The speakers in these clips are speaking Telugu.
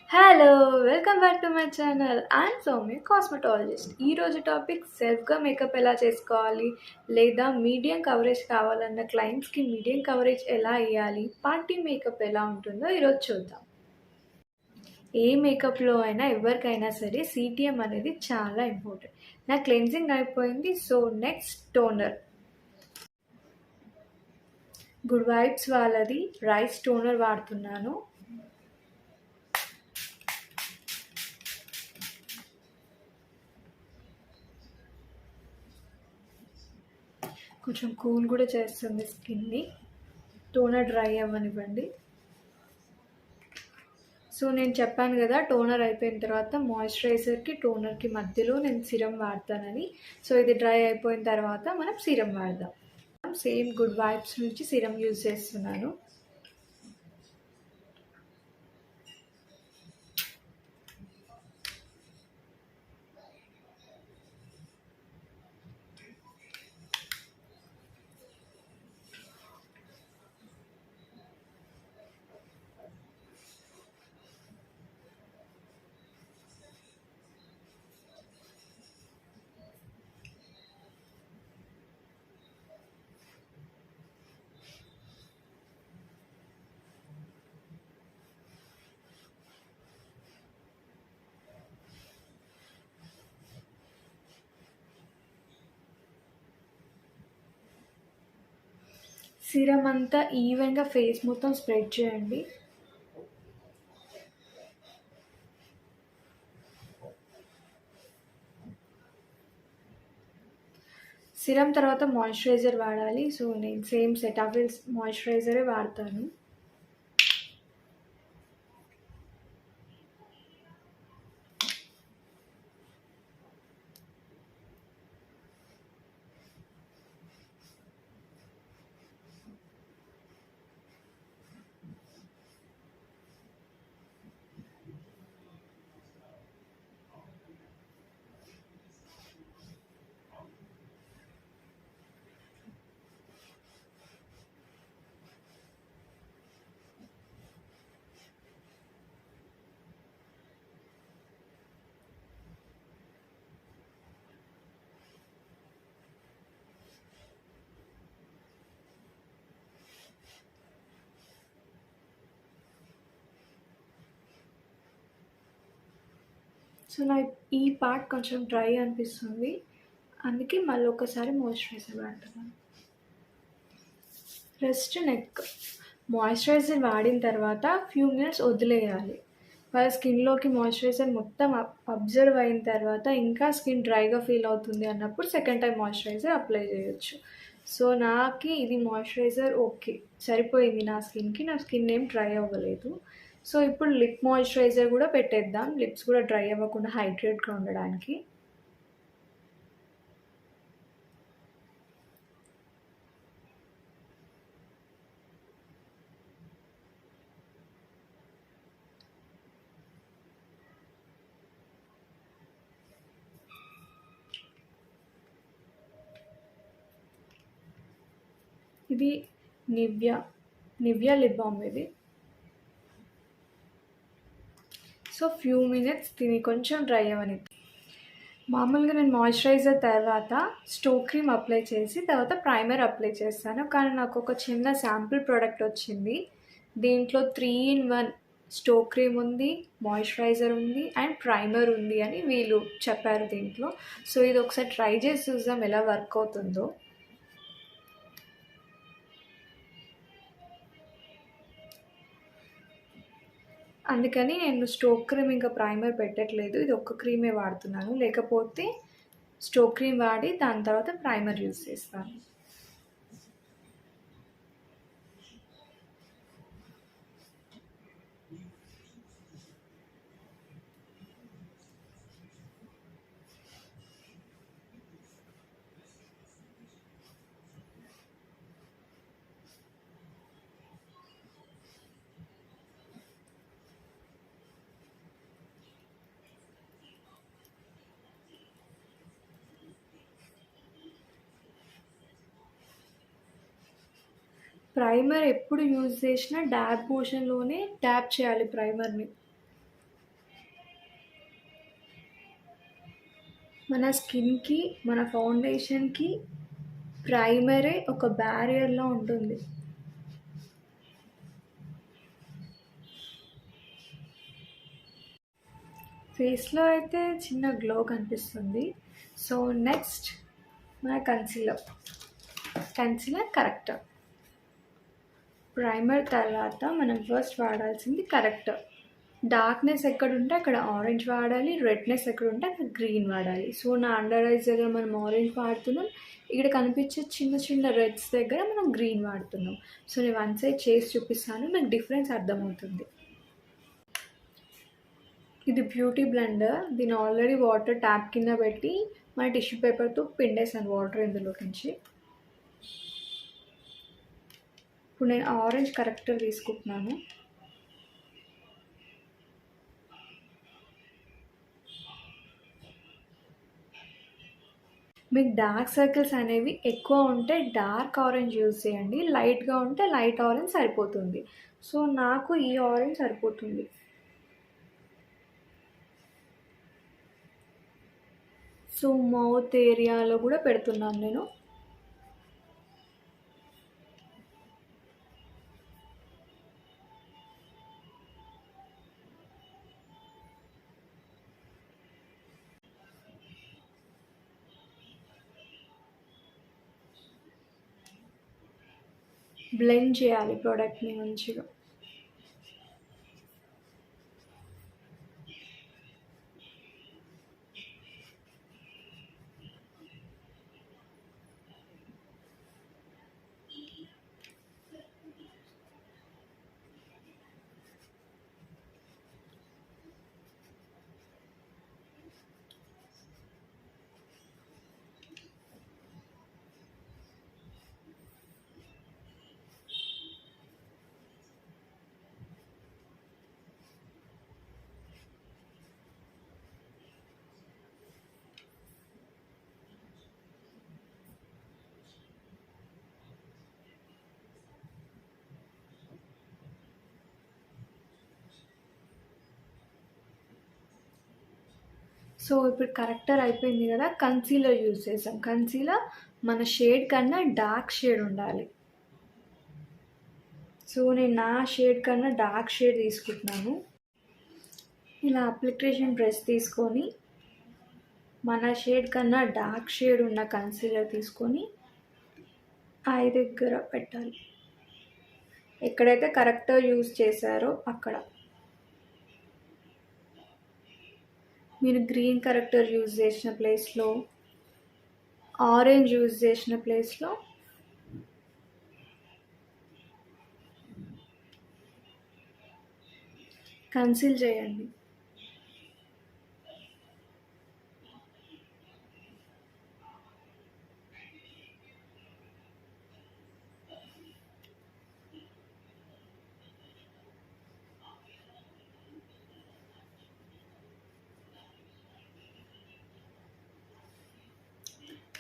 Hello! Welcome back to my channel. I'm Soumya, cosmetologist. ఈరోజు టాపిక్ సెల్ఫ్‌గా మేకప్ ఎలా చేసుకోవాలి? లేదా మీడియం కవరేజ్ కావాలన్న క్లయింట్స్‌కి మీడియం కవరేజ్ ఎలా ఎయ్యాలి? పార్టీ మేకప్ ఎలా ఉంటుందో ఈరోజు చూద్దాం. ఏ మేకప్‌లో అయినా ఎవరికైనా సరే సీటీఎం అనేది చాలా ఇంపార్టెంట్. నా క్లెన్జింగ్ అయిపోయింది. So, next toner. Good vibes వాళ్ళది రైస్ టోనర్ వాడుతున్నాను. కొంచెం కూల్ కూడా చేస్తుంది స్కిన్ని. టోనర్ డ్రై అవ్వనివ్వండి. సో నేను చెప్పాను కదా, టోనర్ అయిపోయిన తర్వాత మాయిశ్చరైజర్కి టోనర్కి మధ్యలో నేను సిరం వాడతానని. సో ఇది డ్రై అయిపోయిన తర్వాత మనం సిరం వాడదాం. సేమ్ గుడ్ వైబ్స్ నుంచి సిరం యూజ్ చేస్తున్నాను. సిరం అంతా ఈవెన్గా ఫేస్ మొత్తం స్ప్రెడ్ చేయండి. సిరం తర్వాత మాయిశ్చరైజర్ వాడాలి. సో నేను సేమ్ సెటాఫిల్ మాయిశ్చరైజరే వాడతాను. సో నా ఈ పార్ట్ కొంచెం డ్రై అనిపిస్తుంది, అందుకే మళ్ళీ ఒకసారి మాయిశ్చరైజర్ వాడుతున్నాను. Rest neck. మాయిశ్చరైజర్ వాడిన తర్వాత ఫ్యూ మినిట్స్ వదిలేయాలి. వాళ్ళ స్కిన్లోకి మాయిశ్చరైజర్ మొత్తం అబ్జర్వ్ అయిన తర్వాత ఇంకా స్కిన్ డ్రైగా ఫీల్ అవుతుంది అన్నప్పుడు సెకండ్ టైం మాయిశ్చరైజర్ అప్లై చేయొచ్చు. సో నాకు ఇది మాయిశ్చరైజర్ ఓకే, సరిపోయింది నా స్కిన్కి. నా స్కిన్ ఏం డ్రై అవ్వలేదు. సో ఇప్పుడు లిప్ మాయిశ్చరైజర్ కూడా పెట్టేద్దాం, లిప్స్ కూడా డ్రై అవ్వకుండా హైడ్రేట్గా ఉండడానికి. ఇది నివ్యా లిప్ బామ్ ఇది. సో ఫ్యూ మినిట్స్ దీన్ని కొంచెం డ్రై అవ్వని. మామూలుగా నేను మాయిశ్చరైజర్ తర్వాత స్టో క్రీమ్ అప్లై చేసి తర్వాత ప్రైమర్ అప్లై చేస్తాను. కానీ నాకు ఒక చిన్న శాంపుల్ ప్రోడక్ట్ వచ్చింది. దీంట్లో 3-in-1 స్టో క్రీమ్ ఉంది, మాయిశ్చరైజర్ ఉంది అండ్ ప్రైమర్ ఉంది అని వీళ్ళు చెప్పారు దీంట్లో. సో ఇది ఒకసారి ట్రై చేసి చూద్దాం ఎలా వర్క్ అవుతుందో. అందుకని నేను స్టో క్రీమ్ ఇంకా ప్రైమర్ పెట్టట్లేదు, ఇది ఒక్క క్రీమే వాడుతున్నాను. లేకపోతే స్టో క్రీమ్ వాడి దాని తర్వాత ప్రైమర్ యూజ్ చేస్తాను. ప్రైమర్ ఎప్పుడు యూజ్ చేసినా డ్యాబ్ పోర్షన్లోనే ట్యాప్ చేయాలి ప్రైమర్ని. మన స్కిన్కి, మన ఫౌండేషన్కి ప్రైమరే ఒక బ్యారియర్లా ఉంటుంది. ఫేస్లో అయితే చిన్న గ్లో కనిపిస్తుంది. సో నెక్స్ట్ మన కన్సీలర్ కరెక్టర్. ప్రైమర్ తర్వాత మనం ఫస్ట్ వాడాల్సింది కరెక్టర్. డార్క్నెస్ ఎక్కడుంటే అక్కడ ఆరెంజ్ వాడాలి, రెడ్నెస్ ఎక్కడ ఉంటే అక్కడ గ్రీన్ వాడాలి. సో నా అండర్ ఐస్ దగ్గర మనం ఆరెంజ్ వాడుతున్నాం, ఇక్కడ కనిపించే చిన్న చిన్న రెడ్స్ దగ్గర మనం గ్రీన్ వాడుతున్నాం. సో నేను వన్ సైడ్ చేసి చూపిస్తాను, మీకు డిఫరెన్స్ అర్థమవుతుంది. ఇది బ్యూటీ బ్లెండర్. దీన్ని ఆల్రెడీ వాటర్ ట్యాప్ కింద పెట్టి మన టిష్యూ పేపర్తో పిండేసాను వాటర్ ఇందులో నుంచి. ఇప్పుడు నేను ఆరెంజ్ కరెక్టర్ తీసుకుంటున్నాను. మీకు డార్క్ సర్కిల్స్ అనేవి ఎక్కువ ఉంటే డార్క్ ఆరెంజ్ యూజ్ చేయండి, లైట్గా ఉంటే లైట్ ఆరెంజ్ సరిపోతుంది. సో నాకు ఈ ఆరెంజ్ సరిపోతుంది. సో మౌత్ ఏరియాలో కూడా పెడుతున్నాను నేను. బ్లెండ్ చేయాలి ప్రోడక్ట్ని మంచిగా. సో ఇప్పుడు కరెక్టర్ అయిపోయింది కదా, కన్సీలర్ యూజ్ చేసాం. కన్సీలర్ మన షేడ్ కన్నా డార్క్ షేడ్ ఉండాలి. సో నేను నా షేడ్ కన్నా డార్క్ షేడ్ తీసుకుంటున్నాను. ఇలా అప్లికేషన్ బ్రష్ తీసుకొని మన షేడ్ కన్నా డార్క్ షేడ్ ఉన్న కన్సీలర్ తీసుకొని ఐ దగ్గర పెట్టాలి. ఎక్కడైతే కరెక్టర్ యూజ్ చేశారో అక్కడ. మీరు గ్రీన్ కరెక్టర్ యూజ్ చేసిన ప్లేస్లో, ఆరెంజ్ యూజ్ చేసిన ప్లేస్లో కన్సీల్ చేయండి.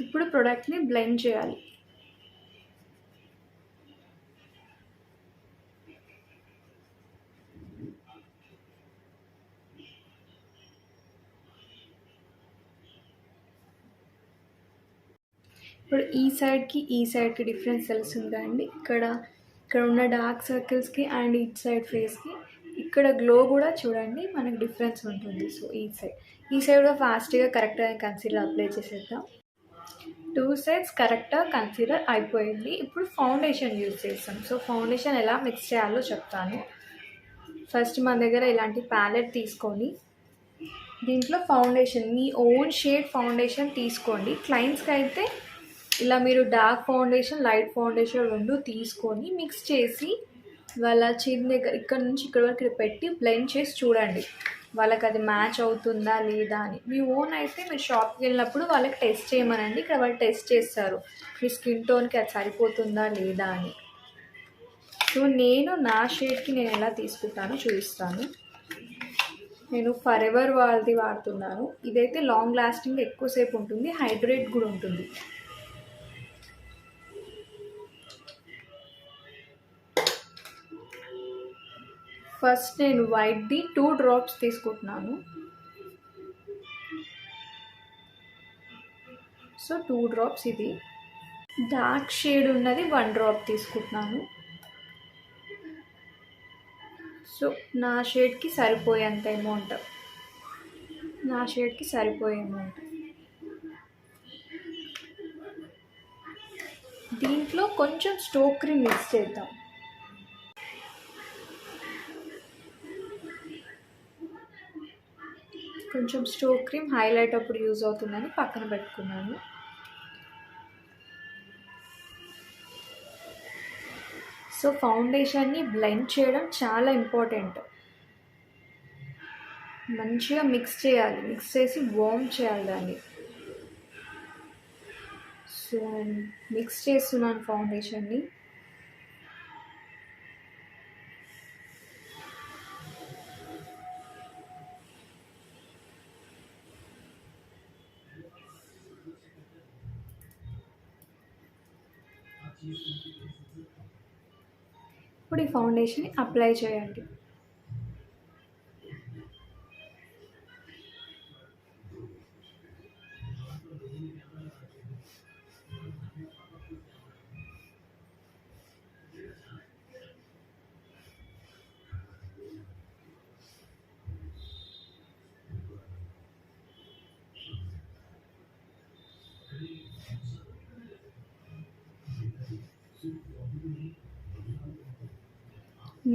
ఇప్పుడు ప్రోడక్ట్ని బ్లెండ్ చేయాలి. ఇప్పుడు ఈ సైడ్కి డిఫరెన్స్ తెలుస్తుందా అండి? ఇక్కడ ఉన్న డార్క్ సర్కిల్స్కి అండ్ ఈ సైడ్ ఫేస్కి ఇక్కడ గ్లో కూడా చూడండి మనకు డిఫరెన్స్ ఉంటుంది. సో ఈ సైడ్ కూడా ఫాస్ట్గా కరెక్ట్గా కన్సీలర్ అప్లై చేసేద్దాం. 2 sides కరెక్ట్గా కన్సీలర్ అయిపోయింది. ఇప్పుడు ఫౌండేషన్ యూజ్ చేస్తాం. సో ఫౌండేషన్ ఎలా మిక్స్ చేయాలో చెప్తాను. ఫస్ట్ మన దగ్గర ఇలాంటి ప్యాలెట్ తీసుకొని దీంట్లో ఫౌండేషన్, మీ ఓన్ షేడ్ ఫౌండేషన్ తీసుకోండి. క్లయింట్స్కి అయితే ఇలా మీరు డార్క్ ఫౌండేషన్, లైట్ ఫౌండేషన్ రెండు తీసుకొని మిక్స్ చేసి వాళ్ళ చేతి దగ్గర ఇక్కడ నుంచి ఇక్కడ వరకు పెట్టి బ్లెండ్ చేసి చూడండి వాళ్ళకి అది మ్యాచ్ అవుతుందా లేదా అని. మీ ఓన్ అయితే మీరు షాప్కి వెళ్ళినప్పుడు వాళ్ళకి టెస్ట్ చేయమనండి. ఇక్కడ వాళ్ళు టెస్ట్ చేస్తారు మీ స్కిన్ టోన్కి అది సరిపోతుందా లేదా అని. సో నేను నా షేడ్కి నేను ఎలా తీసుకుంటానో చూపిస్తాను. నేను ఫరెవర్ వాళ్ళది వాడుతున్నాను. ఇదైతే లాంగ్ లాస్టింగ్ ఎక్కువసేపు ఉంటుంది, హైడ్రేట్ కూడా ఉంటుంది. ఫస్ట్ నేను వైట్ది 2 drops తీసుకుంటున్నాను. సో 2 డ్రాప్స్ ఇది. డార్క్ షేడ్ ఉన్నది 1 డ్రాప్ తీసుకుంటున్నాను. సో నా షేడ్కి సరిపోయేంత అమౌంట్, దీంట్లో కొంచెం స్టోక్ క్రీమ్ మిక్స్ చేద్దాం. కొంచెం స్టోక్ క్రీమ్ హైలైట్ అప్పుడు యూజ్ అవుతుందని పక్కన పెట్టుకున్నాను. సో ఫౌండేషన్ని బ్లెండ్ చేయడం చాలా ఇంపార్టెంట్. మంచిగా మిక్స్ చేయాలి, మిక్స్ చేసి వార్మ్ చేయాలి దాన్ని. సో మిక్స్ చేస్తున్నాను ఫౌండేషన్ని. ఇప్పుడు ఈ ఫౌండేషన్ అప్లై చేయండి.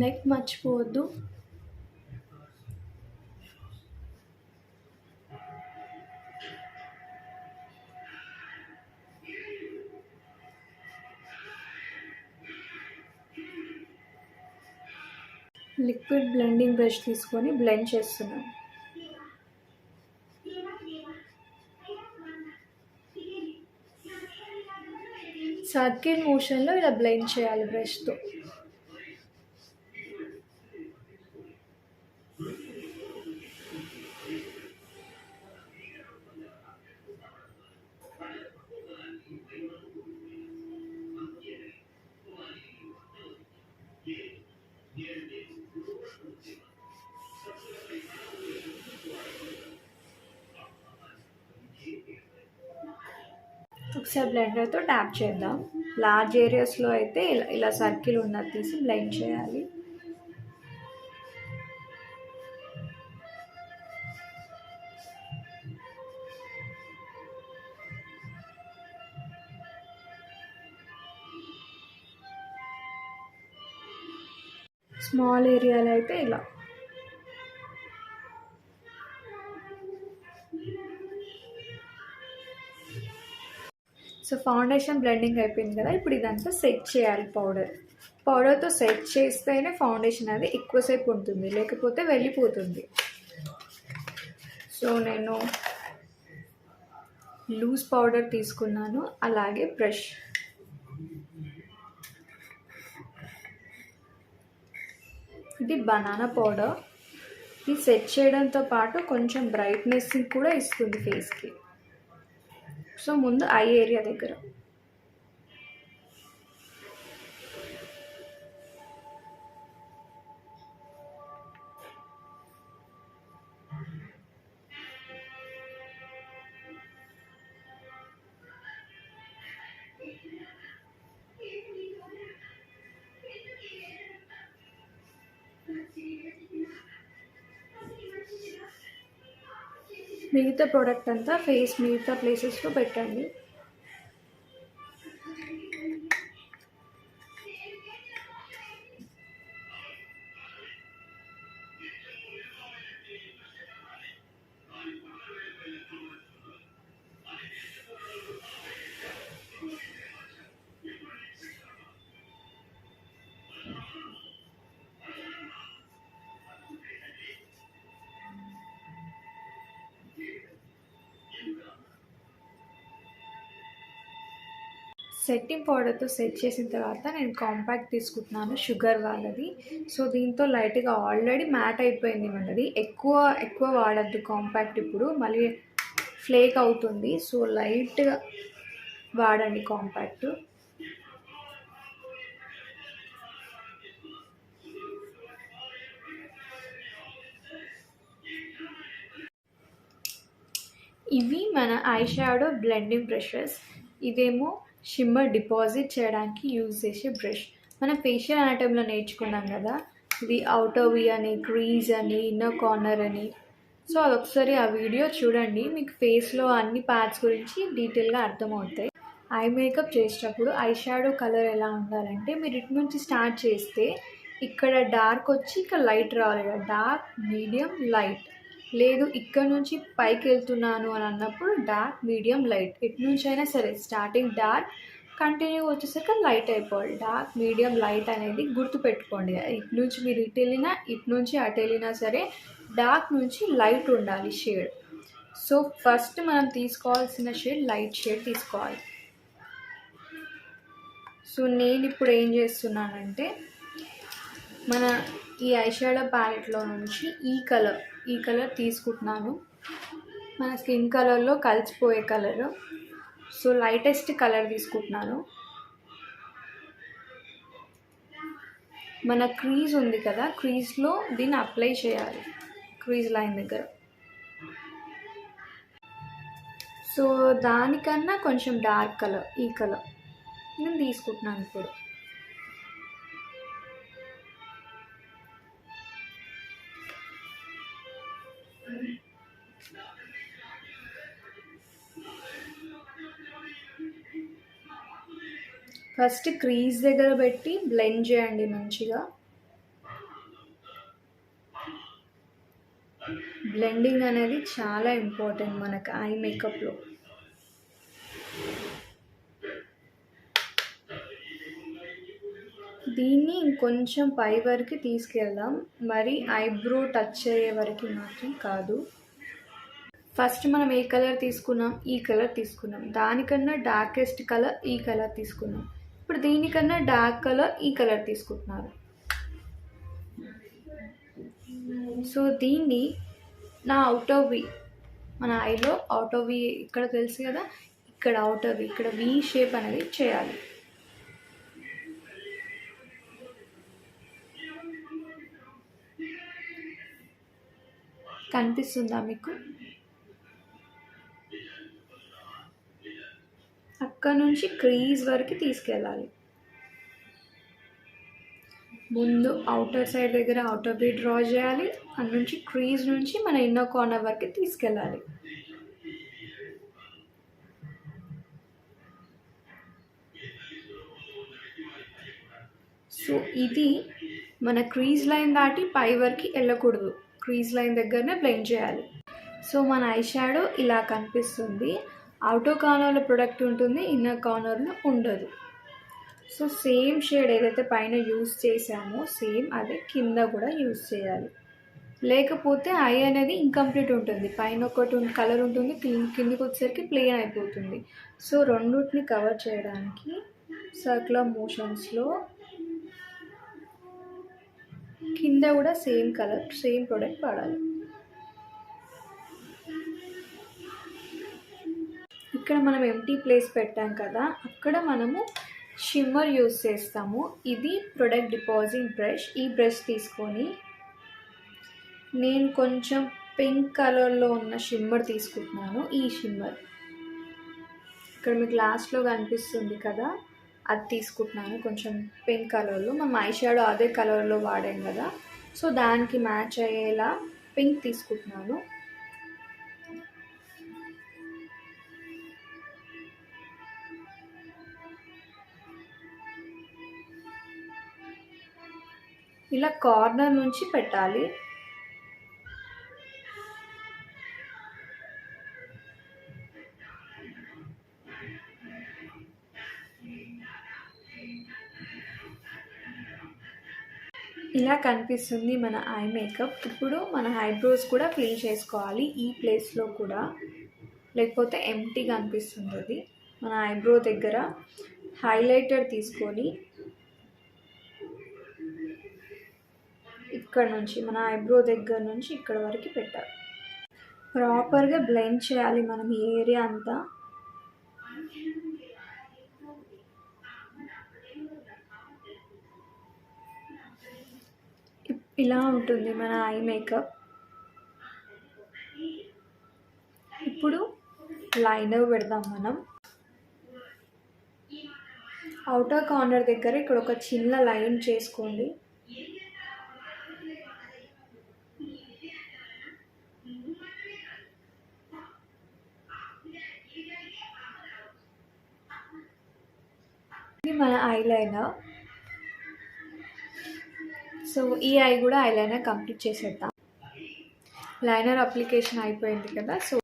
నెక్ మర్చిపోవద్దు. లిక్విడ్ బ్లెండింగ్ బ్రష్ తీసుకొని బ్లెండ్ చేస్తున్నాను. సర్కిల్ మోషన్లో ఇలా బ్లెండ్ చేయాలి బ్రష్తో. ఒకసారి బ్లెండర్తో ట్యాప్ చేద్దాం. లార్జ్ ఏరియాస్లో అయితే ఇలా సర్కిల్ ఉన్నది తీసి బ్లెండ్ చేయాలి. స్మాల్ ఏరియాలో అయితే ఇలా. సో ఫౌండేషన్ బ్లెండింగ్ అయిపోయింది కదా, ఇప్పుడు ఇదంతా సెట్ చేయాలి. పౌడర్తో సెట్ చేస్తేనే ఫౌండేషన్ అది ఎక్కువసేపు ఉంటుంది, లేకపోతే వెళ్ళిపోతుంది. సో నేను లూజ్ పౌడర్ తీసుకున్నాను, అలాగే బ్రష్. ఇది బనానా పౌడర్. ఇది సెట్ చేయడంతో పాటు కొంచెం బ్రైట్నెస్ కూడా ఇస్తుంది ఫేస్కి. సో ముందు ఐ ఏరియా దగ్గర మిగతా ప్రోడక్ట్ అంతా ఫేస్ మిగతా ప్లేసెస్లో పెట్టండి. సెట్టింగ్ పౌడర్తో సెట్ చేసిన తర్వాత నేను కాంపాక్ట్ తీసుకుంటున్నాను, షుగర్ వాళ్ళది. సో దీంతో లైట్గా ఆల్రెడీ మ్యాట్ అయిపోయింది మనది. ఎక్కువ వాడద్దు కాంపాక్ట్, ఇప్పుడు మళ్ళీ ఫ్లేక్ అవుతుంది. సో లైట్గా వాడండి కాంపాక్ట్. ఇవి మన ఐ షాడో బ్లెండింగ్ బ్రషెస్. ఇదేమో షిమ్మర్ డిపాజిట్ చేయడానికి యూజ్ చేసే బ్రష్. మనం ఫేషియల్ అనాటమీలో నేర్చుకున్నాం కదా, ఇది అవుటర్ వి అని, క్రీజ్ అని, ఇన్నర్ కార్నర్ అని. సో అదొకసారి ఆ వీడియో చూడండి, మీకు ఫేస్లో అన్ని పార్ట్స్ గురించి డీటెయిల్గా అర్థమవుతాయి. ఐ మేకప్ చేసేటప్పుడు ఐ షాడో కలర్ ఎలా ఉండాలంటే, మీరు ఇటు నుంచి స్టార్ట్ చేస్తే ఇక్కడ డార్క్ వచ్చి ఇక్కడ లైట్ రావాలి కదా, డార్క్, మీడియం, లైట్. లేదు ఇక్కడ నుంచి పైకి వెళ్తున్నాను అని అన్నప్పుడు డార్క్, మీడియం, లైట్. ఇటు నుంచి అయినా సరే స్టార్టింగ్ డార్క్, కంటిన్యూ వచ్చేసరికి లైట్ అయిపోవాలి. డార్క్, మీడియం, లైట్ అనేది గుర్తుపెట్టుకోండి. ఇటు నుంచి మీరు ఇటు వెళ్ళినా, ఇటు నుంచి అటు వెళ్ళినా సరే డార్క్ నుంచి లైట్ ఉండాలి షేడ్. సో ఫస్ట్ మనం తీసుకోవాల్సిన షేడ్ లైట్ షేడ్ తీసుకోవాలి. సో నేను ఇప్పుడు ఏం చేస్తున్నానంటే, మన ఈ ఐషాడో ప్యాలెట్లో నుంచి ఈ కలర్ తీసుకుంటున్నాను. మన స్కిన్ కలర్లో కలిసిపోయే కలర్. సో లైటెస్ట్ కలర్ తీసుకుంటున్నాను. మన క్రీజ్ ఉంది కదా, క్రీజ్లో దీన్ని అప్లై చేయాలి, క్రీజ్ లైన్ దగ్గర. సో దానికన్నా కొంచెం డార్క్ కలర్, ఈ కలర్ నేను తీసుకుంటున్నాను ఇప్పుడు. ఫస్ట్ క్రీజ్ దగ్గర పెట్టి బ్లెండ్ చేయండి మంచిగా. బ్లెండింగ్ అనేది చాలా ఇంపార్టెంట్ మనకు ఐ మేకప్లో. దీన్ని ఇంకొంచెం పై వరకు తీసుకెళ్దాం, మరి ఐబ్రో టచ్ అయ్యే వరకు మాత్రం కాదు. ఫస్ట్ మనం ఏ కలర్ తీసుకున్నాం, ఈ కలర్ తీసుకున్నాం. దానికన్నా డార్కెస్ట్ కలర్ ఈ కలర్ తీసుకున్నాం. ఇప్పుడు దీనికన్నా డార్క్ కలర్ ఈ కలర్ తీసుకుంటున్నారు. సో దీన్ని నా అవుటర్ వి, మన ఐలో అవుటర్ వి ఇక్కడ తెలుసు కదా, ఇక్కడ అవుటర్ వి, ఇక్కడ వి షేప్ అనేది చేయాలి. కనిపిస్తుందా మీకు? అక్కడ నుంచి క్రీజ్ వరకు తీసుకెళ్ళాలి. ముందు అవుటర్ సైడ్ దగ్గర అవుటర్ బీ డ్రా చేయాలి, అక్కడ నుంచి క్రీజ్ నుంచి మన ఇన్నర్ కార్నర్ వరకు తీసుకెళ్ళాలి. సో ఇది మన క్రీజ్ లైన్ దాటి పై వరకు వెళ్ళకూడదు, క్రీజ్ లైన్ దగ్గరనే బ్లెండ్ చేయాలి. సో మన ఐ షాడో ఇలా కనిపిస్తుంది. అవుటర్ కార్నర్లో ప్రొడక్ట్ ఉంటుంది, ఇన్నర్ కార్నర్లో ఉండదు. సో సేమ్ షేడ్ ఏదైతే పైన యూజ్ చేసామో సేమ్ అదే కింద కూడా యూజ్ చేయాలి. లేకపోతే ఐ అనేది ఇంకంప్లీట్ ఉంటుంది. పైన ఒకటి కలర్ ఉంటుంది, కిందికి వచ్చేసరికి ప్లెయిన్ అయిపోతుంది. సో రెండింటిని కవర్ చేయడానికి సర్క్యులర్ మోషన్స్లో కింద కూడా సేమ్ కలర్, సేమ్ ప్రోడక్ట్ వాడాలి. ఇక్కడ మనం ఎంటీ ప్లేస్ పెట్టాం కదా, అక్కడ మనము షిమ్మర్ యూజ్ చేస్తాము. ఇది ప్రొడక్ట్ డిపాజిట్ బ్రష్. ఈ బ్రష్ తీసుకొని నేను కొంచెం పింక్ కలర్లో ఉన్న షిమ్మర్ తీసుకుంటున్నాను. ఈ షిమ్మర్ ఇక్కడ మీకు లాస్ట్లో కనిపిస్తుంది కదా, అది తీసుకుంటున్నాను కొంచెం పింక్ కలర్లో. మనం ఐ షాడో అదే కలర్లో వాడాం కదా, సో దానికి మ్యాచ్ అయ్యేలా పింక్ తీసుకుంటున్నాను. ఇలా కార్నర్ నుంచి పెట్టాలి. ఇలా కనిపిస్తుంది మన ఐ మేకప్. ఇప్పుడు మన ఐబ్రోస్ కూడా క్లీన్ చేసుకోవాలి ఈ ప్లేస్లో కూడా, లేకపోతే ఎంటీగా అనిపిస్తుంది అది. మన ఐబ్రో దగ్గర హైలైటర్ తీసుకొని ఇక్కడ నుంచి మన ఐబ్రో దగ్గర నుంచి ఇక్కడ వరకు పెట్టాలి. ప్రాపర్గా బ్లెండ్ చేయాలి మనం ఈ ఏరియా అంతా. ఇలా ఉంటుంది మన ఐ మేకప్. ఇప్పుడు లైనర్ పెడదాం మనం. అవుటర్ కార్నర్ దగ్గర ఇక్కడ ఒక చిన్న లైన్ చేసుకోండి. ఇది మన ఐలైనర్. సో ఈ ఐ కూడా ఐలైనర్ కంప్లీట్ చేసేద్దాం. లైనర్ అప్లికేషన్ అయిపోయింది కదా. సో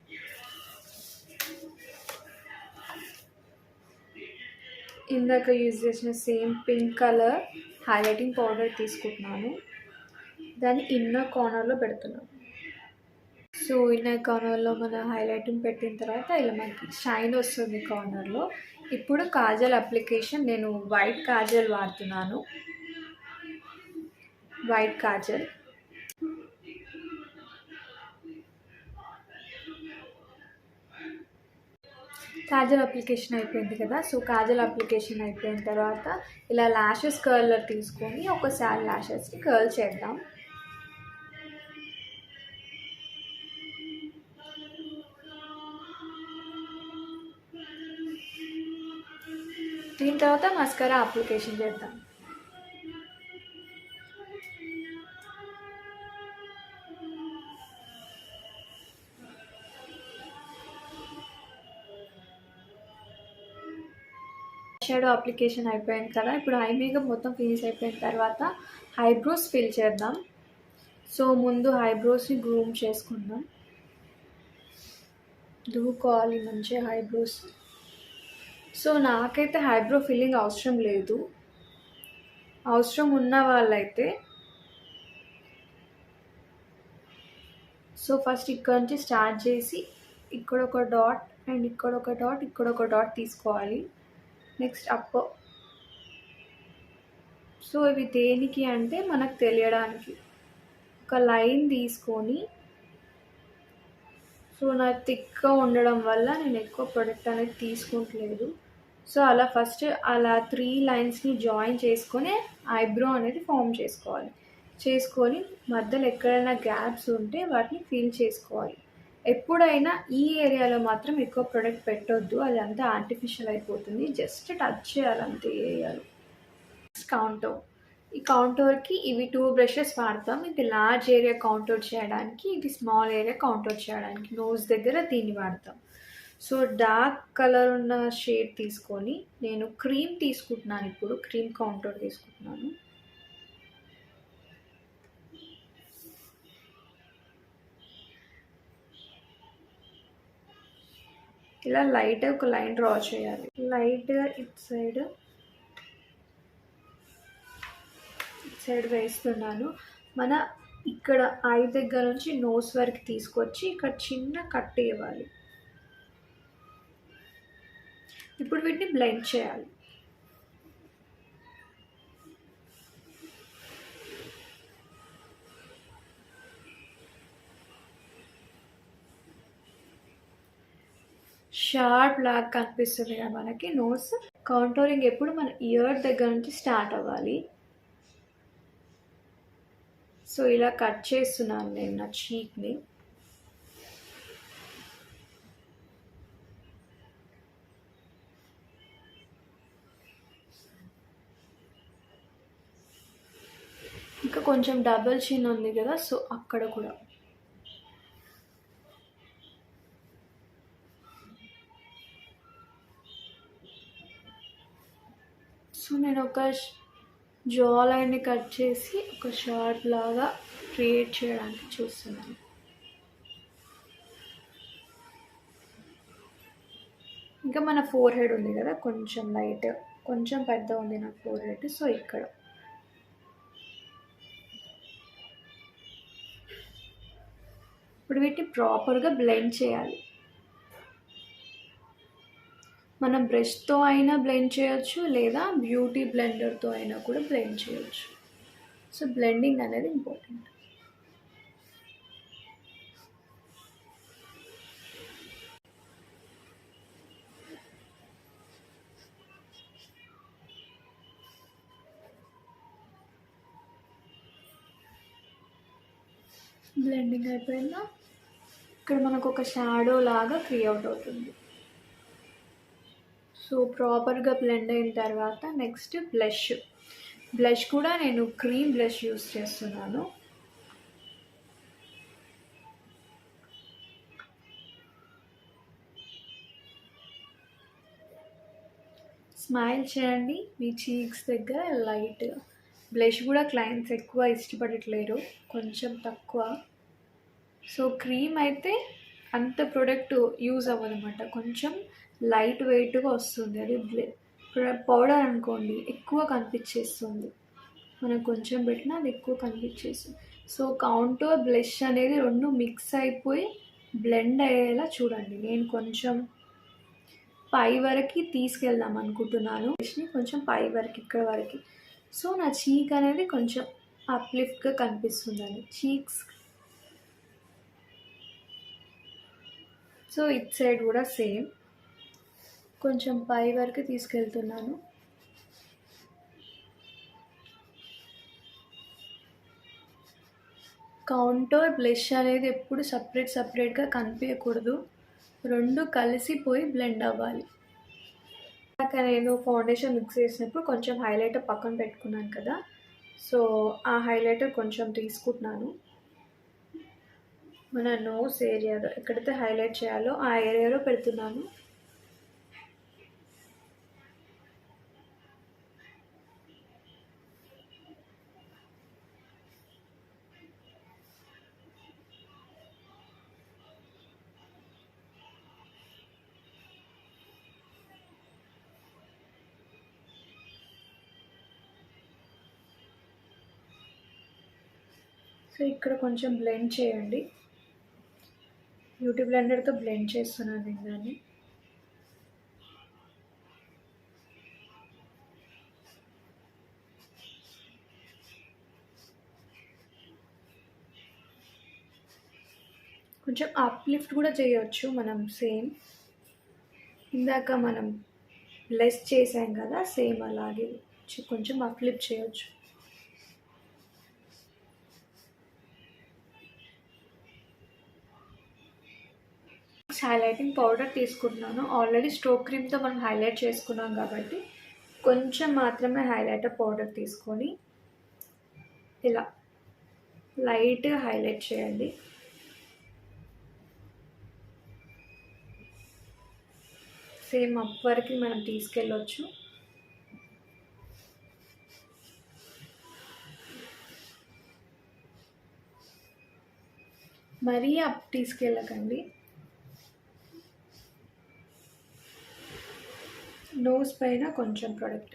ఇందాక యూజ్ చేసిన same pink colour highlighting powder తీసుకుంటున్నాను. దాన్ని ఇన్నర్ కార్నర్లో పెడుతున్నాను. సో ఇన్నర్ కార్నర్లో మన హైలైటింగ్ పెట్టిన తర్వాత ఇలా మనకి షైన్ వస్తుంది కార్నర్లో. ఇప్పుడు కాజల్ అప్లికేషన్ నేను వైట్ కాజల్ వాడుతున్నాను. వైట్ కాజల్. కాజల్ అప్లికేషన్ అయిపోయింది కదా. సో కాజల్ అప్లికేషన్ అయిపోయిన తర్వాత ఇలా ల్యాషెస్ కర్లర్ తీసుకొని ఒకసారి ల్యాషెస్ని కర్ల్ చేద్దాం. దీని తర్వాత మస్కరా అప్లికేషన్ చేద్దాం. షాడో అప్లికేషన్ అయిపోయింది కదా. ఇప్పుడు ఐ మేకప్ మొత్తం ఫినిష్ అయిపోయిన తర్వాత ఐబ్రోస్ ఫిల్ చేద్దాం. సో ముందు ఐబ్రోస్ని గ్రూమ్ చేసుకుందాం. దువ్వుకోవాలి మంచిగా ఐబ్రోస్. సో నాకైతే ఐబ్రో ఫిల్లింగ్ అవసరం లేదు. అవసరం ఉన్న వాళ్ళైతే సో ఫస్ట్ ఇక్కడ నుంచి స్టార్ట్ చేసి ఇక్కడ ఒక డాట్ అండ్ ఇక్కడ ఒక డాట్, ఇక్కడ ఒక డాట్ తీసుకోవాలి. Next up. సో ఇవి దేనికి అంటే మనకు తెలియడానికి ఒక లైన్ తీసుకొని, సో నాకు థిక్గా ఉండడం వల్ల నేను ఎక్కువ ప్రొడక్ట్ అనేది తీసుకుంటలేదు. సో అలా ఫస్ట్ అలా 3 లైన్స్ని జాయిన్ చేసుకొని ఐబ్రో అనేది ఫామ్ చేసుకోవాలి. చేసుకొని మధ్యలో ఎక్కడైనా గ్యాప్స్ ఉంటే వాటిని ఫిల్ చేసుకోవాలి. ఎప్పుడైనా ఈ ఏరియాలో మాత్రం ఎక్కువ ప్రొడక్ట్ పెట్టొద్దు, అది అంతా ఆర్టిఫిషియల్ అయిపోతుంది. జస్ట్ టచ్ చేయాలంతే ఏరియాలో. కౌంటర్. ఈ కౌంటర్కి ఇవి 2 బ్రషెస్ వాడతాం. ఇది లార్జ్ ఏరియా కౌంటర్ చేయడానికి, ఇది స్మాల్ ఏరియా కౌంటర్ చేయడానికి. నోస్ దగ్గర దీన్ని వాడతాం. సో డార్క్ కలర్ ఉన్న షేడ్ తీసుకొని నేను క్రీమ్ తీసుకుంటున్నాను. ఇప్పుడు క్రీమ్ కౌంటర్ తీసుకుంటున్నాను. ఇలా లైట్గా ఒక లైన్ డ్రా చేయాలి. లైట్గా ఇటు సైడ్ వేస్తున్నాను. మన ఇక్కడ ఐ దగ్గర నుంచి నోస్ వరకు తీసుకొచ్చి ఇక్కడ చిన్న కట్ ఇవ్వాలి. ఇప్పుడు వీటిని బ్లెండ్ చేయాలి. షార్ప్ లాగా కనిపిస్తుంది కదా మనకి నోస్. కౌంటరింగ్ ఎప్పుడు మన ఇయర్ దగ్గర నుంచి స్టార్ట్ అవ్వాలి. సో ఇలా కట్ చేస్తున్నాను నేను నా చీక్ని. ఇంకా కొంచెం డబుల్ చిన్ ఉంది కదా, సో అక్కడ కూడా. సో నేను ఒక జా లైన్ని కట్ చేసి ఒక షార్ట్ లాగా క్రియేట్ చేయడానికి చూస్తున్నాను. ఇంకా మన ఫోర్ హెడ్ ఉంది కదా, కొంచెం లైట్, కొంచెం పెద్ద ఉంది నా ఫోర్ హెడ్. సో ఇక్కడ ఇప్పుడు వీటిని ప్రాపర్గా బ్లెండ్ చేయాలి. మనం బ్రష్తో అయినా బ్లెండ్ చేయొచ్చు, లేదా బ్యూటీ బ్లెండర్తో అయినా కూడా బ్లెండ్ చేయొచ్చు. సో బ్లెండింగ్ అనేది ఇంపార్టెంట్. బ్లెండింగ్ అయిపోయిందా, ఇక్కడ మనకు ఒక షాడో లాగా క్రియేట్ అవుతుంది. సో ప్రాపర్గా బ్లెండ్ అయిన తర్వాత నెక్స్ట్ బ్లష్ కూడా నేను క్రీమ్ బ్లష్ యూస్ చేస్తున్నాను. స్మైల్ చేయండి మీ చీక్స్ దగ్గర లైట్గా. బ్లష్ కూడా క్లయింట్స్ ఎక్కువ ఇష్టపడట్లేరు, కొంచెం తక్కువ. సో క్రీమ్ అయితే అంత ప్రోడక్ట్ యూజ్ అవ్వదన్నమాట, కొంచెం లైట్ వెయిట్గా వస్తుంది. అది పౌడర్ అనుకోండి ఎక్కువ కనిపించేస్తుంది, మనం కొంచెం పెట్టినా అది ఎక్కువ కనిపించేస్తుంది. సో కాంటోర్ బ్లష్ అనేది రెండు మిక్స్ అయిపోయి బ్లెండ్ అయ్యేలా చూడండి. నేను కొంచెం పై వరకు తీసుకెళ్దాం అనుకుంటున్నాను, బ్లష్ని కొంచెం పై వరకు, ఇక్కడ వరకు. సో నా చీక్ అనేది కొంచెం అప్లిఫ్ట్గా కనిపిస్తుందని చీక్స్. సో ఇట్ సైడ్ కూడా సేమ్ కొంచెం పై వరకు తీసుకెళ్తున్నాను. కాంటోర్ బ్లష్ అనేది ఎప్పుడు సపరేట్గా కనిపించకూడదు, రెండు కలిసిపోయి బ్లెండ్ అవ్వాలి. ఇంకా నేను ఫౌండేషన్ మిక్స్ చేసినప్పుడు కొంచెం హైలైటర్ పక్కన పెట్టుకున్నాను కదా, సో ఆ హైలైటర్ కొంచెం తీసుకుంటున్నాను. మన నోస్ ఏరియాలో ఎక్కడైతే హైలైట్ చేయాలో ఆ ఏరియాలో పెడుతున్నాను. సో ఇక్కడ కొంచెం బ్లెండ్ చేయండి, బ్యూటీ బ్లెండర్తో బ్లెండ్ చేస్తున్నాను నేను దాన్ని. కొంచెం అప్లిఫ్ట్ కూడా చేయొచ్చు మనం, సేమ్ ఇందాక మనం బ్లెస్ చేసాం కదా సేమ్ అలాగే కొంచెం అప్లిఫ్ట్ చేయొచ్చు. హైలైటింగ్ పౌడర్ తీసుకుంటున్నాను. ఆల్రెడీ స్ట్రోక్ క్రీమ్తో మనం హైలైట్ చేసుకున్నాం కాబట్టి కొంచెం మాత్రమే హైలైటర్ పౌడర్ తీసుకొని ఇలా లైట్గా హైలైట్ చేయండి. సేమ్ అప్ వరకు మనం తీసుకెళ్ళొచ్చు. మరీ అప్ తీసుకెళ్ళకండి. నోస్ పైన కొంచెం ప్రోడక్ట్.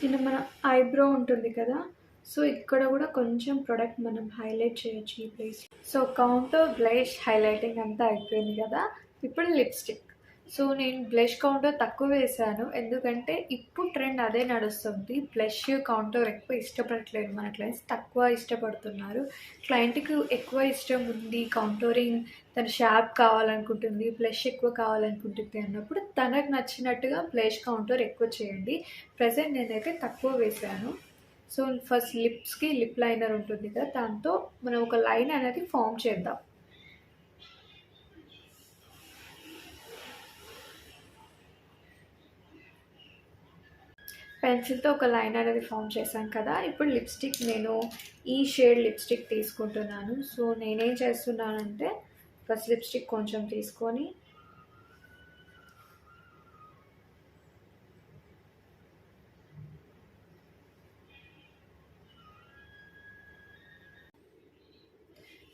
ఇలా మన ఐబ్రో ఉంటుంది కదా, సో ఇక్కడ కూడా కొంచెం ప్రోడక్ట్ మనం హైలైట్ చేయొచ్చు ఈ place. So contour blush highlighting అంతా అయిపోయింది కదా, ఇప్పుడు లిప్స్టిక్. సో నేను బ్లష్ కౌంటర్ తక్కువ వేసాను, ఎందుకంటే ఇప్పుడు ట్రెండ్ అదే నడుస్తుంది. బ్లష్ కౌంటర్ ఎక్కువ ఇష్టపడట్లేదు మన క్లయింట్స్, తక్కువ ఇష్టపడుతున్నారు. క్లయింట్కి ఎక్కువ ఇష్టం ఉంది కౌంటోరింగ్, తన షార్ప్ కావాలనుకుంటుంది, బ్లష్ ఎక్కువ కావాలనుకుంటుంది అన్నప్పుడు తనకు నచ్చినట్టుగా బ్లష్ కౌంటర్ ఎక్కువ చేయండి. ప్రజెంట్ నేనైతే తక్కువ వేసాను. సో ఫస్ట్ లిప్స్కి లిప్ లైనర్ ఉంటుంది కదా, దాంతో మనం ఒక లైన్ అనేది ఫామ్ చేద్దాం. పెన్సిల్తో ఒక లైన్ అనేది ఫామ్ చేశాం కదా, ఇప్పుడు లిప్స్టిక్ నేను ఈ షేడ్ లిప్స్టిక్ తీసుకుంటున్నాను. సో నేనేం చేస్తున్నానంటే ఫస్ట్ లిప్స్టిక్ కొంచెం తీసుకొని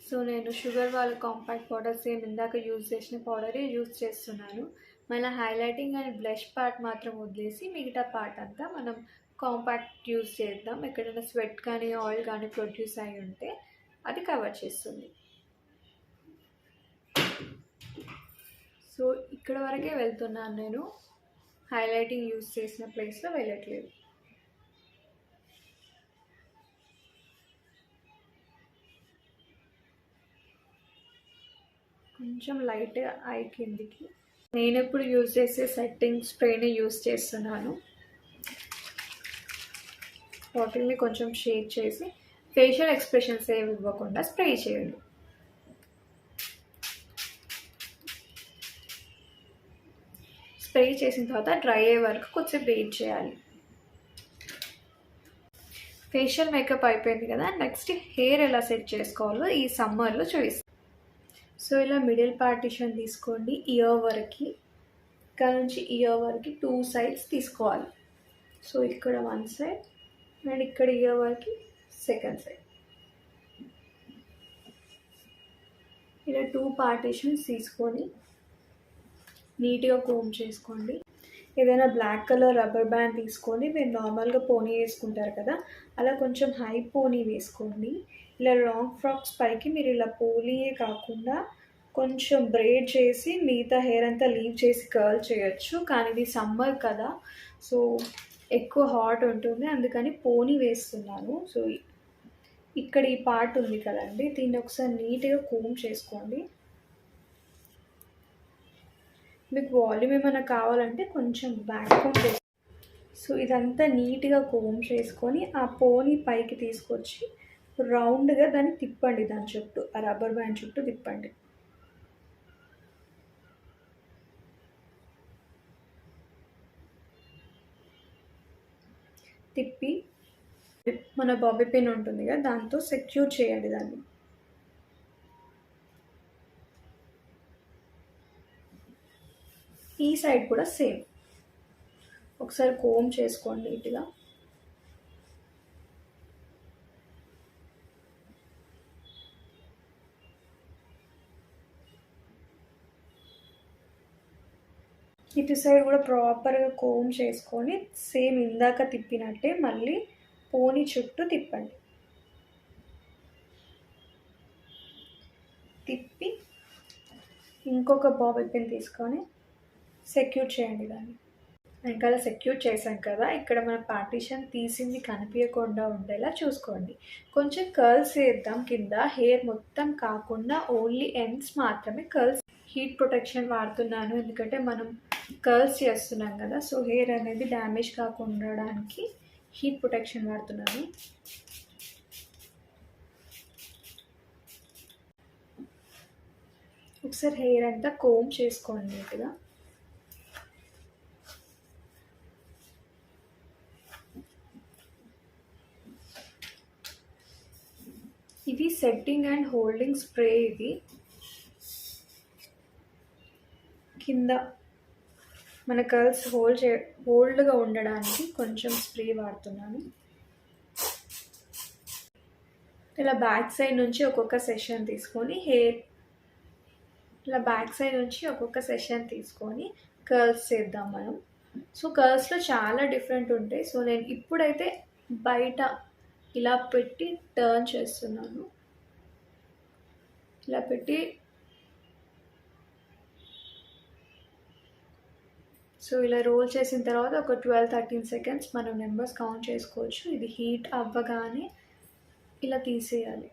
సో నేను షుగర్ వాళ్ళ కాంపాక్ట్ పౌడర్ సేమ్ ఇందాక యూజ్ చేసిన పౌడరే యూజ్ చేస్తున్నాను. మన హైలైటింగ్ అండ్ బ్లష్ పార్ట్ మాత్రం వదిలేసి మిగతా పార్ట్ అంతా మనం కాంపాక్ట్ యూజ్ చేద్దాం. ఎక్కడైనా స్వెట్ కానీ ఆయిల్ కానీ ప్రొడ్యూస్ అయి ఉంటే అది కవర్ చేస్తుంది. సో ఇక్కడ వరకే వెళ్తున్నాను నేను, హైలైటింగ్ యూజ్ చేసిన ప్లేస్లో వెళ్ళట్లేదు. కొంచెం లైట్గా ఐ కిందికి నేను ఎప్పుడు యూజ్ చేసే సెట్టింగ్ స్ప్రేని యూజ్ చేస్తున్నాను. బాటిల్ని కొంచెం షేక్ చేసి ఫేషియల్ ఎక్స్ప్రెషన్స్ ఏమి ఇవ్వకుండా స్ప్రే చేయండి. స్ప్రే చేసిన తర్వాత డ్రై అయ్యే వరకు కొంచెం వెయిట్ చేయాలి. ఫేషియల్ మేకప్ అయిపోయింది కదా, నెక్స్ట్ హెయిర్ ఎలా సెట్ చేసుకోవాలో ఈ సమ్మర్లో చూపిస్తాను. సో ఇలా మిడిల్ పార్టిషన్ తీసుకోండి, ఇయర్ వరకు. ఇక్కడ నుంచి ఇయర్ వరకు 2 sides తీసుకోవాలి. సో ఇక్కడ 1 side అండ్ ఇక్కడ ఇయర్ వరకు 2nd side. ఇలా 2 పార్టిషన్స్ తీసుకొని నీట్గా కోమ్ చేసుకోండి. ఏదైనా బ్లాక్ కలర్ రబ్బర్ బ్యాండ్ తీసుకొని మీరు నార్మల్గా పోనీ వేసుకుంటారు కదా, అలా కొంచెం హై పోనీ వేసుకోండి. ఇలా లాంగ్ ఫ్రాక్స్ పైకి మీరు ఇలా పోనీయే కాకుండా కొంచెం బ్రేడ్ చేసి మిగతా హెయిర్ అంతా లీవ్ చేసి కర్ల్ చేయొచ్చు. కానీ ఇది సమ్మర్ కదా, సో ఎక్కువ హాట్ ఉంటుంది, అందుకని పోనీ వేస్తున్నాను. సో ఇక్కడ ఈ పార్ట్ ఉంది కదండి, దీన్ని ఒకసారి నీట్గా కోమ్ చేసుకోండి. మీకు వాల్యూమ్ ఏమైనా కావాలంటే కొంచెం బ్యాక్ కోమ్ చేసుకోండి. సో ఇదంతా నీట్గా కోమ్ చేసుకొని ఆ పోనీ పైకి తీసుకొచ్చి రౌండ్గా దాన్ని తిప్పండి. దాని చుట్టూ ఆ రబ్బర్ బ్యాండ్ చుట్టూ తిప్పండి. తిప్పి మన బాబీ పిన్ ఉంటుంది కదా, దాంతో సెక్యూర్ చేయండి దాన్ని. ఈ సైడ్ కూడా సేమ్ ఒకసారి కోమ్ చేసుకోండి నీట్గా. ఇటు సైడ్ కూడా ప్రాపర్గా కోమ్ చేసుకొని సేమ్ ఇందాక తిప్పినట్టే మళ్ళీ పోనీ చుట్టూ తిప్పండి. తిప్పి ఇంకొక బాబీ పిన్ తీసుకొని సెక్యూర్ చేయండి దాన్ని. వెనకాల సెక్యూర్ చేసాం కదా, ఇక్కడ మన పార్టీషన్ తీసింది కనిపించకుండా ఉండేలా చూసుకోండి. కొంచెం కర్ల్స్ వేద్దాం కింద, హెయిర్ మొత్తం కాకుండా ఓన్లీ ఎండ్స్ మాత్రమే కర్ల్స్. హీట్ ప్రొటెక్షన్ వాడుతున్నాను ఎందుకంటే మనం కర్ల్స్ చేస్తున్నాం కదా, సో హెయిర్ అనేది డ్యామేజ్ కాకుండా ఉండడానికి హీట్ ప్రొటెక్షన్ వాడుతున్నాను. ఒకసారి హెయిర్ అంతా కోమ్ చేసుకోండి నీట్గా. ఇది సెట్టింగ్ అండ్ హోల్డింగ్ స్ప్రే. ఇది కింద మన కర్ల్స్ హోల్డ్గా ఉండడానికి కొంచెం స్ప్రే వాడుతున్నాను. ఇలా బ్యాక్ సైడ్ నుంచి ఒక్కొక్క సెషన్ తీసుకొని కర్ల్స్ చేద్దాం మనం. సో కర్ల్స్లో చాలా డిఫరెంట్ ఉంటాయి. సో నేను ఇప్పుడైతే బయట ఇలా పెట్టి టర్న్ చేస్తున్నాను. ఇలా పెట్టి సో ఇలా రోల్ చేసిన తర్వాత ఒక 12-13 seconds మనం నెంబర్స్ కౌంట్ చేసుకోవచ్చు. ఇది హీట్ అవ్వగానే ఇలా తీసేయాలి.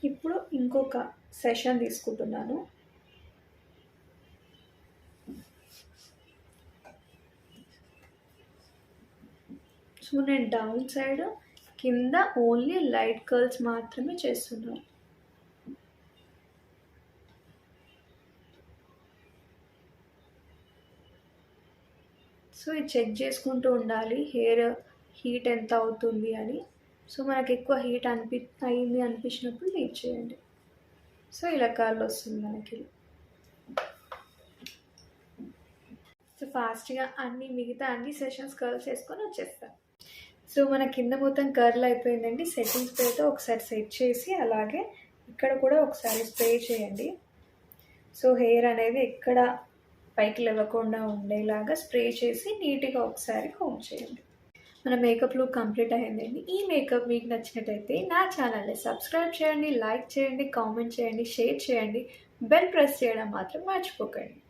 ఇప్పుడు ఇంకొక సెషన్ తీసుకుంటున్నాను. సో నేను డౌన్ సైడ్ కింద ఓన్లీ లైట్ కర్ల్స్ మాత్రమే చేస్తున్నాను. సో ఇది చెక్ చేసుకుంటూ ఉండాలి హెయిర్ హీట్ ఎంత అవుతుంది అని. సో మనకు ఎక్కువ హీట్ అయింది అనిపించినప్పుడు లీవ్ చేయండి. సో ఇలా కర్ల్ వస్తుంది మనకి. సో ఫాస్ట్గా మిగతా అన్ని సెషన్స్ కర్ల్ చేసుకొని వచ్చేస్తాను. సో మన కింద మొత్తం కర్ల్ అయిపోయిందండి. సెట్టింగ్ స్ప్రేతో ఒకసారి సెట్ చేసి అలాగే ఇక్కడ కూడా ఒకసారి స్ప్రే చేయండి. సో హెయిర్ అనేది ఎక్కడ పైకి లేవకుండా ఉండేలాగా స్ప్రే చేసి నీట్గా ఒకసారి కోమ్ చేయండి. మన మేకప్ లుక్ కంప్లీట్ అయ్యిందండి. ఈ మేకప్ మీకు నచ్చినట్టయితే నా ఛానల్ని సబ్స్క్రైబ్ చేయండి, లైక్ చేయండి, కామెంట్ చేయండి, షేర్ చేయండి, బెల్ ప్రెస్ చేయడం మాత్రం మర్చిపోకండి.